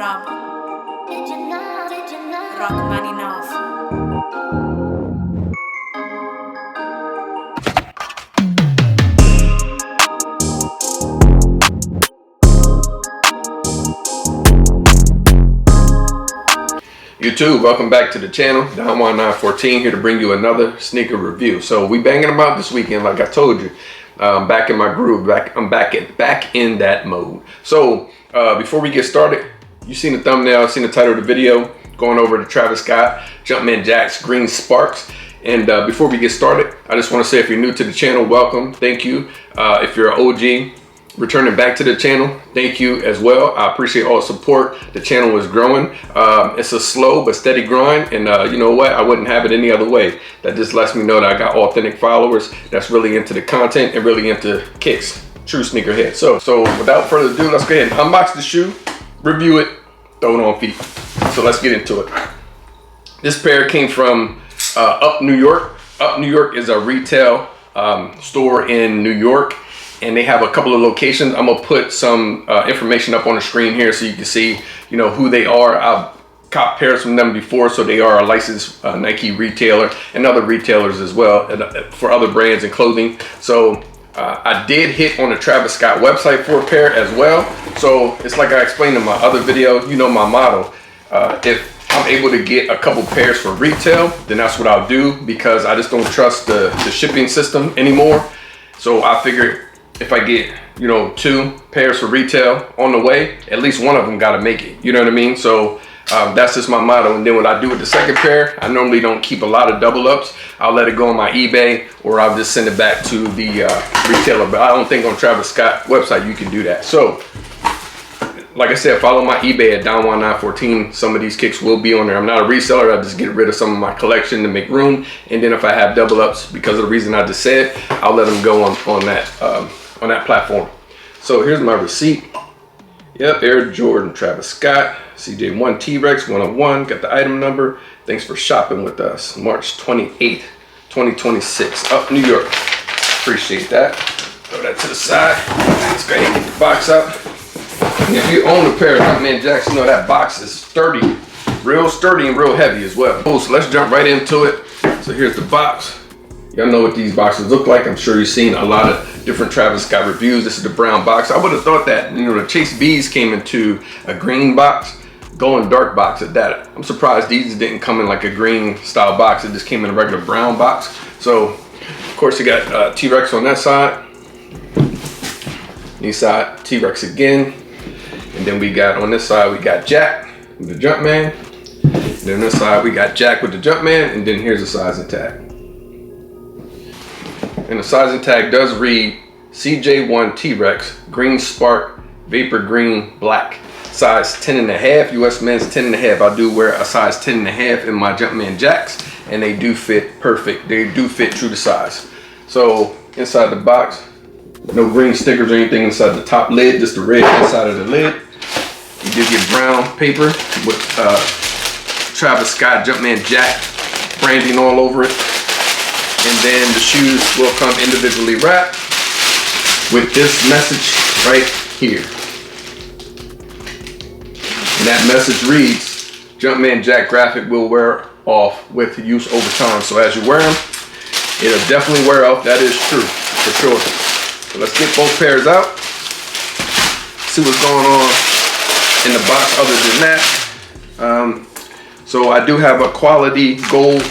Rob Rachmaninoff. YouTube, welcome back to the channel. Jumpman here to bring you another sneaker review. So we banging them out this weekend, like I told you. Back in my groove, I'm back in that mode. So before we get started, you seen the thumbnail, seen the title of the video, going over to Travis Scott, Jumpman Jack's Green Sparks. And before we get started, I just want to say, if you're new to the channel, welcome, thank you. If you're an OG returning back to the channel, thank you as well. I appreciate all the support. The channel is growing. It's a slow but steady grind, and you know what, I wouldn't have it any other way. That just lets me know that I got authentic followers that's really into the content and really into kicks, true sneakerhead. So without further ado, let's go ahead and unbox the shoe, review it, throw it on feet. So let's get into it. This pair came from Up New York. Up New York is a retail store in New York, and they have a couple of locations. I'm gonna put some information up on the screen here so you can see, you know, who they are. I've copped pairs from them before, so they are a licensed Nike retailer and other retailers as well, for other brands and clothing. So I did hit on the Travis Scott website for a pair as well. So it's like I explained in my other video, you know my motto. If I'm able to get a couple pairs for retail, then that's what I'll do, because I just don't trust the shipping system anymore. So I figured, if I get, you know, 2 pairs for retail on the way, at least one of them got to make it. You know what I mean? So that's just my motto. And then what I do with the second pair, I normally don't keep a lot of double ups. I'll let it go on my eBay, or I'll just send it back to the retailer. But I don't think on Travis Scott website you can do that. So like I said, follow my eBay at Jumpman914. Some of these kicks will be on there. I'm not a reseller. I just get rid of some of my collection to make room. And then if I have double ups, because of the reason I just said, I'll let them go on that platform. So here's my receipt. Yep, Air Jordan, Travis Scott, CJ1 T-Rexx 101. Got the item number. Thanks for shopping with us. March 28th, 2026. Up New York. Appreciate that. Throw that to the side. Let's go ahead and get the box out. If you own a pair of Jumpman Jacks, you know that box is sturdy, real sturdy and real heavy as well. So let's jump right into it. So here's the box. Y'all know what these boxes look like. I'm sure you've seen a lot of different Travis Scott reviews. This is the brown box. I would have thought that, you know, the Chase B's came into a green box, going dark box at that. I'm surprised these didn't come in like a green style box. It just came in a regular brown box. So of course you got T-Rexx on that side. This side, T-Rexx again. And then we got on this side, we got Jack with the Jumpman. And then on this side, we got Jack with the Jumpman. And then here's the sizing tag. And the sizing tag does read CJ1 T-Rexx Green Spark Vapor Green Black. Size 10.5, US men's 10.5. I do wear a size 10.5 in my Jumpman Jacks, and they do fit perfect. They do fit true to size. So inside the box, no green stickers or anything inside the top lid, just the red inside of the lid. You do get brown paper with Travis Scott Jumpman Jack branding all over it. And then the shoes will come individually wrapped with this message right here. And that message reads, Jumpman Jack graphic will wear off with use over time. So as you wear them, it'll definitely wear off. That is true, for sure. So let's get both pairs out. See what's going on in the box other than that. So I do have a quality gold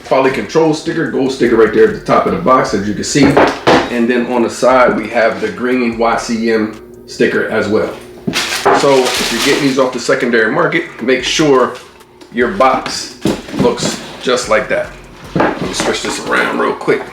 quality control sticker, gold sticker right there at the top of the box, as you can see. And then on the side, we have the green YCM sticker as well. So if you're getting these off the secondary market, make sure your box looks just like that. Let me switch this around real quick.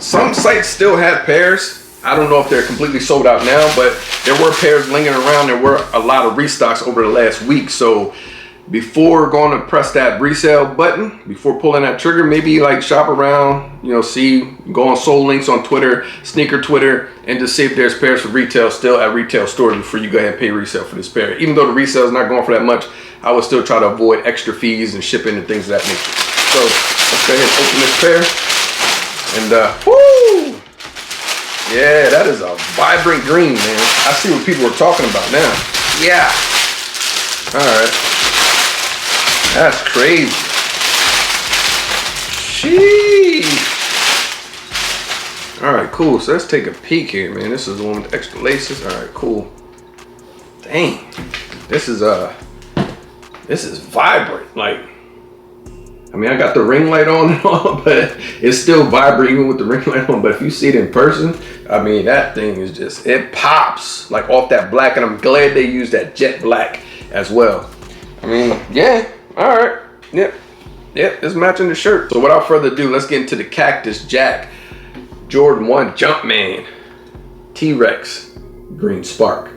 Some sites still have pairs. I don't know if they're completely sold out now, but there were pairs lingering around. There were a lot of restocks over the last week. So before going to press that resale button, before pulling that trigger, maybe like shop around, you know, see, go on Soul Links on Twitter, Sneaker Twitter, and just see if there's pairs for retail still at retail stores before you go ahead and pay resale for this pair. Even though the resale is not going for that much, I would still try to avoid extra fees and shipping and things of that nature. So let's go ahead and open this pair. And whoo! Yeah, that is a vibrant green, man. I see what people are talking about now. Yeah. Alright. That's crazy. Sheesh. Alright, cool. So let's take a peek here, man. This is the one with the extra laces. Alright, cool. Dang. This is vibrant. Like, I mean, I got the ring light on and all, but it's still vibrant even with the ring light on. But if you see it in person, I mean, that thing is just, it pops like off that black, and I'm glad they used that jet black as well. I mean, yeah, all right, yep, it's matching the shirt. So without further ado, let's get into the Cactus Jack Jordan 1 Jumpman T-Rexx Green Spark.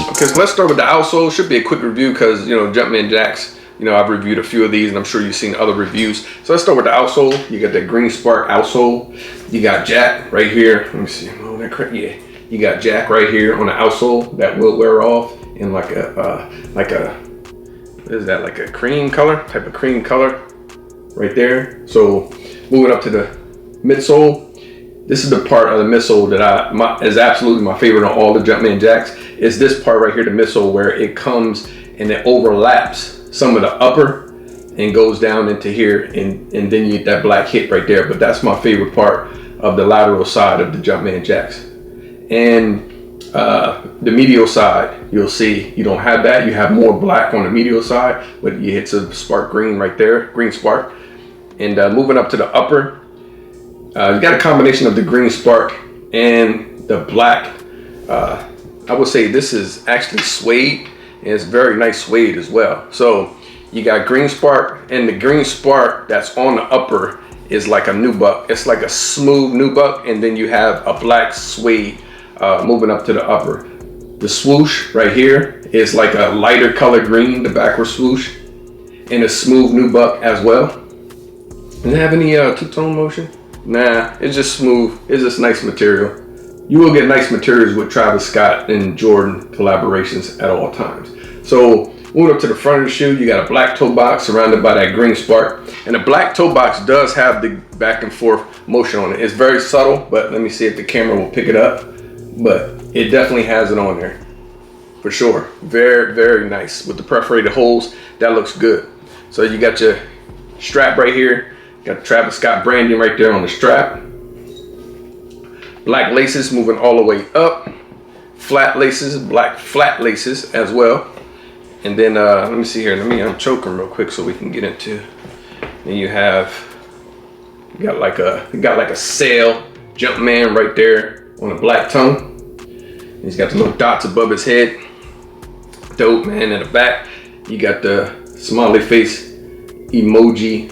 Okay, so let's start with the outsole. Should be a quick review because, you know, Jumpman Jacks, you know, I've reviewed a few of these and I'm sure you've seen other reviews. So let's start with the outsole. You got that Green Spark outsole. You got Jack right here. Let me see. Oh, that yeah. You got Jack right here on the outsole that will wear off in like a what is that? Like a cream color, type of cream color right there. So moving up to the midsole. This is the part of the midsole that is absolutely my favorite on all the Jumpman Jacks. Is this part right here, the midsole, where it comes and it overlaps some of the upper and goes down into here, and then you get that black hit right there. But that's my favorite part of the lateral side of the Jumpman Jacks. And the medial side, you'll see you don't have that. You have more black on the medial side, but you hit some spark green right there, green spark. And moving up to the upper, you got a combination of the green spark and the black. I would say this is actually suede, and it's very nice suede as well. So you got green spark, and the green spark that's on the upper is like a nubuck. It's like a smooth nubuck, and then you have a black suede moving up to the upper. The swoosh right here is like a lighter color green, the backward swoosh, and a smooth nubuck as well. Does it have any two-tone motion? Nah, it's just smooth. It's just nice material. You will get nice materials with Travis Scott and Jordan collaborations at all times. So moving up to the front of the shoe, you got a black toe box surrounded by that green spark. And the black toe box does have the back and forth motion on it. It's very subtle, but let me see if the camera will pick it up. But it definitely has it on there, for sure. Very, very nice. With the perforated holes, that looks good. So you got your strap right here. Got Travis Scott branding right there on the strap. Black laces moving all the way up. Flat laces, black flat laces as well. And then let me see here. Let me unchoke them real quick so we can get into. Then you got like a sail Jumpman right there on the black tongue. And he's got the little dots above his head. Dope, man. In the back, you got the smiley face emoji,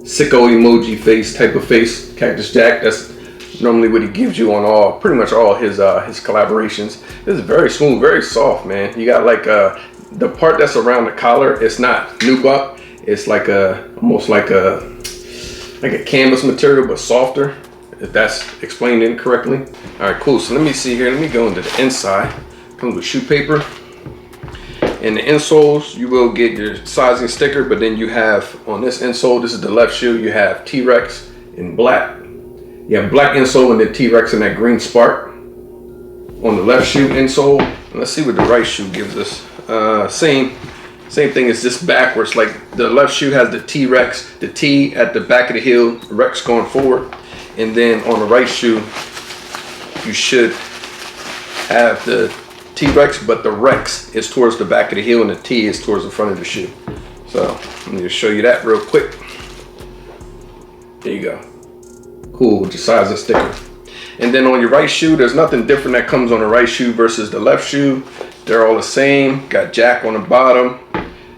sicko emoji face type of face, Cactus Jack. That's normally what he gives you on pretty much all his collaborations. This is very smooth, very soft, man. You got like the part that's around the collar, it's not nubuck. It's like almost like a canvas material, but softer, if that's explained incorrectly. All right, cool. So let me see here. Let me go into the inside. Comes with shoe paper. In the insoles, you will get your sizing sticker, but then you have on this insole, this is the left shoe, you have T-Rexx in black. You have black insole and then T-Rexx in that green spark on the left shoe insole. And let's see what the right shoe gives us. Same thing as this backwards. Like the left shoe has the T-Rexx, the T at the back of the heel, Rex going forward. And then on the right shoe, you should have the T-Rexx, but the Rex is towards the back of the heel and the T is towards the front of the shoe. So let me just show you that real quick. There you go. Cool, with your sizing sticker. And then on your right shoe, there's nothing different that comes on the right shoe versus the left shoe. They're all the same. Got Jack on the bottom.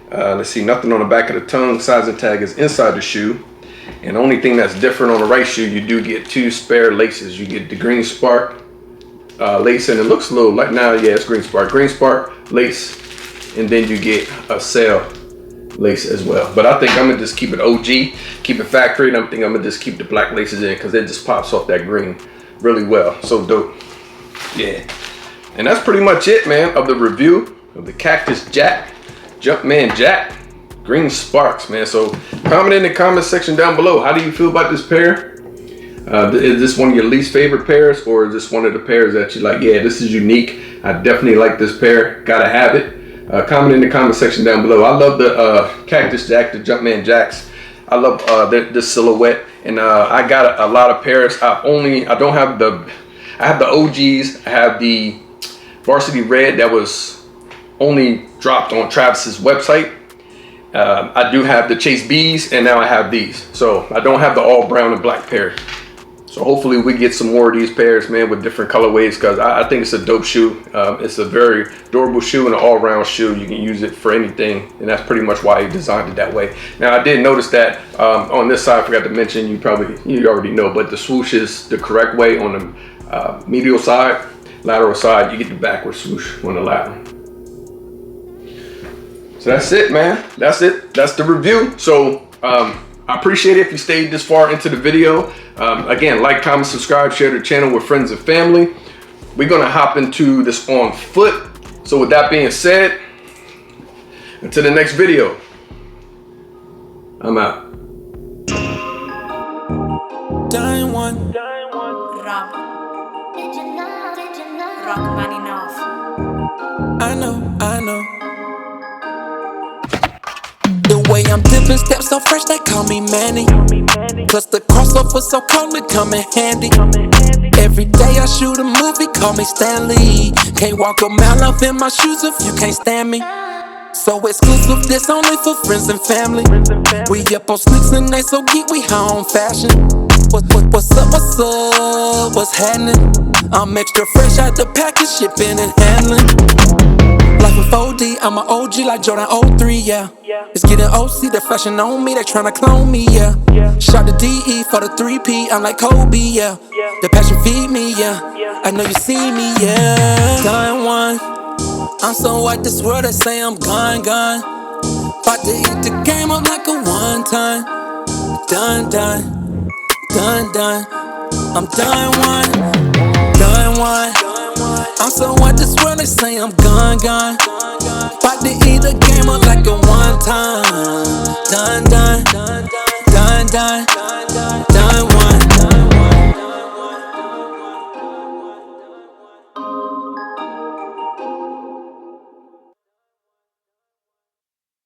Let's see, nothing on the back of the tongue. Sizing tag is inside the shoe. And the only thing that's different on the right shoe, you do get two spare laces. You get the green spark lace, and it looks a little like now. Yeah, it's green spark lace, and then you get a sail lace as well. But I think I'm gonna just keep it OG, keep it factory, and I think I'm gonna just keep the black laces in because it just pops off that green really well. So dope. Yeah. And that's pretty much it, man, of the review of the Cactus Jack, Jumpman Jack, green sparks, man. So comment in the comment section down below. How do you feel about this pair? Is this one of your least favorite pairs, or is this one of the pairs that you like? Yeah, this is unique. I definitely like this pair. Gotta have it. Comment in the comment section down below. I love the Cactus Jack, the Jumpman Jacks. I love the silhouette, and I got a lot of pairs. I have the OGs. I have the Varsity Red that was only dropped on Travis's website. I do have the Chase B's, and now I have these. So I don't have the all brown and black pair. So hopefully we get some more of these pairs, man, with different colorways, because I think it's a dope shoe. It's a very durable shoe and an all-round shoe. You can use it for anything, and that's pretty much why he designed it that way. Now, I did notice that on this side, I forgot to mention, you already know, but the swoosh is the correct way on the medial side. Lateral side, you get the backward swoosh on the lateral. So that's it, man. That's it. That's the review. So I appreciate it if you stayed this far into the video. Again, like, comment, subscribe, share the channel with friends and family. We're gonna hop into this on foot. So with that being said, until the next video, I'm out. Dying one. I know. The way I'm dipping, steps so fresh, they call me Manny. Plus the crossover so cold, it come in handy. Every day I shoot a movie, call me Stanley. Can't walk a mile off in my shoes if you can't stand me. So exclusive, this only for friends and family. We up on sneaks and they so geek, we high on fashion. What's up, what's happening? I'm extra fresh out the package, shipping and handling. Life in 4D, I'm an OG like Jordan 03, yeah. It's getting OC, the fashion on me, they tryna clone me, yeah. Shot the DE for the 3P, I'm like Kobe, yeah. The passion feed me, yeah. I know you see me, yeah. Dying one, I'm so white, this world, they say I'm gone. About to eat the game up like a one time. Done. I'm done one. I'm so what this world, they say I'm gone. About to eat the game up like a one time. Done.